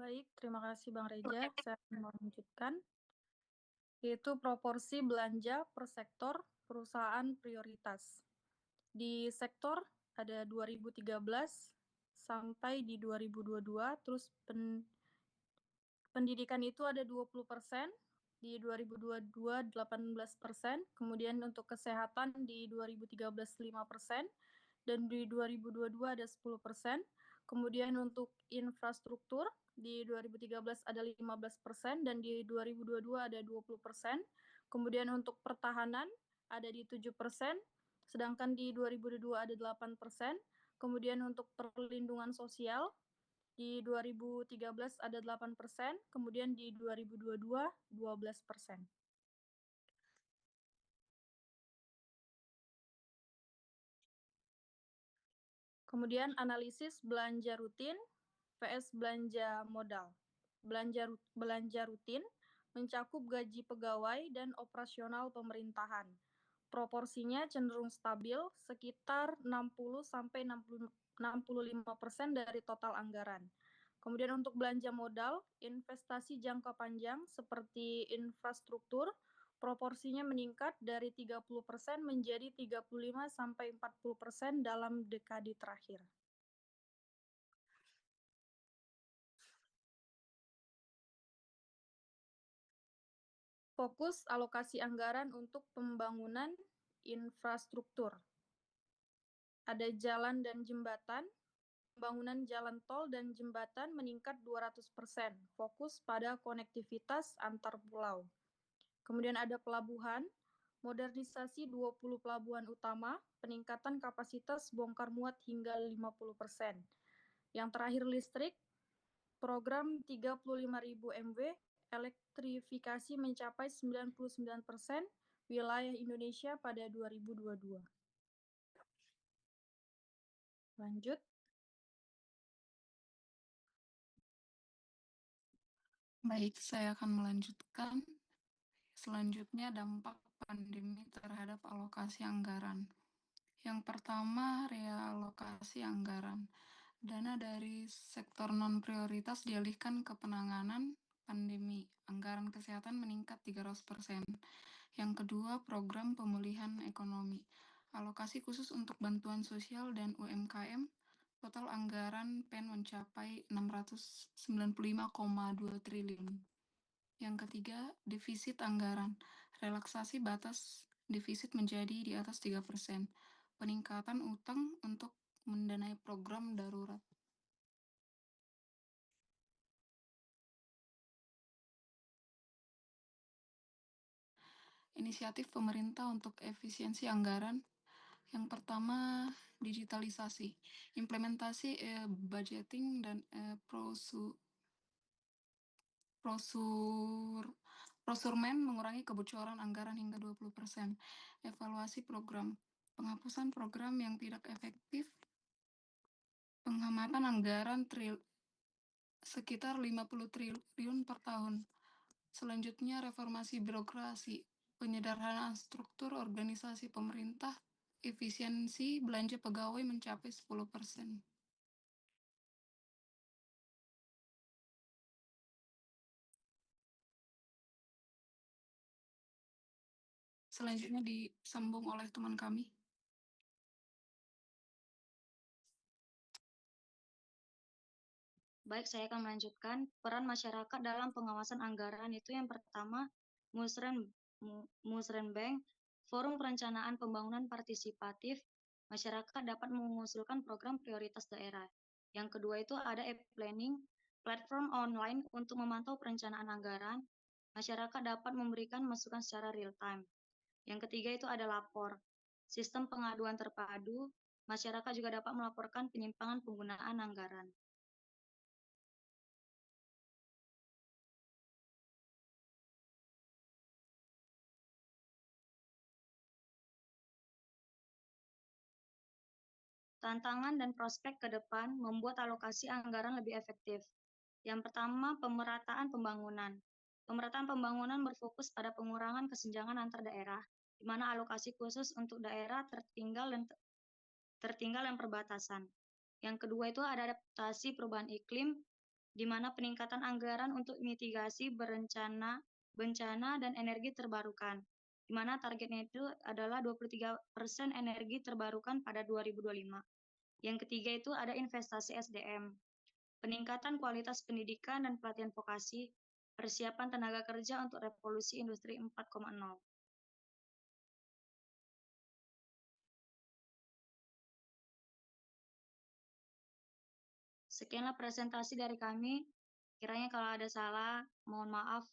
Baik, terima kasih Bang Reja. Saya akan melanjutkan, yaitu proporsi belanja per sektor perusahaan prioritas. Di sektor ada 2013 sampai di 2022, terus pendidikan itu ada 20%, di 2022 18%, kemudian untuk kesehatan di 2013 5%, dan di 2022 ada 10%. Kemudian untuk infrastruktur di 2013 ada 15% dan di 2022 ada 20%. Kemudian untuk pertahanan ada di 7%, sedangkan di 2022 ada 8%. Kemudian untuk perlindungan sosial di 2013 ada 8%, kemudian di 2022 12%. Kemudian analisis belanja rutin vs belanja modal. Belanja rutin mencakup gaji pegawai dan operasional pemerintahan. Proporsinya cenderung stabil, sekitar 60-65% dari total anggaran. Kemudian untuk belanja modal, investasi jangka panjang seperti infrastruktur, proporsinya meningkat dari 30% menjadi 35-40% dalam dekade terakhir. Fokus alokasi anggaran untuk pembangunan infrastruktur. Ada jalan dan jembatan, pembangunan jalan tol dan jembatan meningkat 200%, fokus pada konektivitas antar pulau. Kemudian ada pelabuhan, modernisasi 20 pelabuhan utama, peningkatan kapasitas bongkar muat hingga 50%. Yang terakhir listrik, program 35.000 MW, elektrifikasi mencapai 99% wilayah Indonesia pada 2022. Lanjut. Baik, saya akan melanjutkan. Selanjutnya, dampak pandemi terhadap alokasi anggaran. Yang pertama, realokasi anggaran. Dana dari sektor non-prioritas dialihkan ke penanganan pandemi. Anggaran kesehatan meningkat 300%. Yang kedua, program pemulihan ekonomi. Alokasi khusus untuk bantuan sosial dan UMKM, total anggaran PEN mencapai 695,2 triliun. Yang ketiga, defisit anggaran. Relaksasi batas defisit menjadi di atas 3%. Peningkatan utang untuk mendanai program darurat. Inisiatif pemerintah untuk efisiensi anggaran. Yang pertama, digitalisasi. Implementasi budgeting dan prosurmen mengurangi kebocoran anggaran hingga 20%. Evaluasi program. Penghapusan program yang tidak efektif. Pengamatan anggaran sekitar 50 triliun per tahun. Selanjutnya, reformasi birokrasi. Penyederhanaan struktur organisasi pemerintah, efisiensi belanja pegawai mencapai 10%. Selanjutnya disambung oleh teman kami. Baik, saya akan melanjutkan peran masyarakat dalam pengawasan anggaran. Itu yang pertama, Musrenbank, Forum Perencanaan Pembangunan Partisipatif, masyarakat dapat mengusulkan program prioritas daerah. Yang kedua itu ada e-planning, platform online untuk memantau perencanaan anggaran. Masyarakat dapat memberikan masukan secara real time. Yang ketiga itu ada lapor, sistem pengaduan terpadu. Masyarakat juga dapat melaporkan penyimpangan penggunaan anggaran. Tantangan dan prospek ke depan membuat alokasi anggaran lebih efektif. Yang pertama, pemerataan pembangunan. Pemerataan pembangunan berfokus pada pengurangan kesenjangan antar daerah, di mana alokasi khusus untuk daerah tertinggal dan perbatasan. Yang kedua itu ada adaptasi perubahan iklim. di mana peningkatan anggaran untuk mitigasi bencana dan energi terbarukan, di mana targetnya itu adalah 23% energi terbarukan pada 2025. Yang ketiga itu ada investasi SDM, peningkatan kualitas pendidikan dan pelatihan vokasi, persiapan tenaga kerja untuk revolusi industri 4.0. Sekianlah presentasi dari kami. Kiranya kalau ada salah, mohon maaf.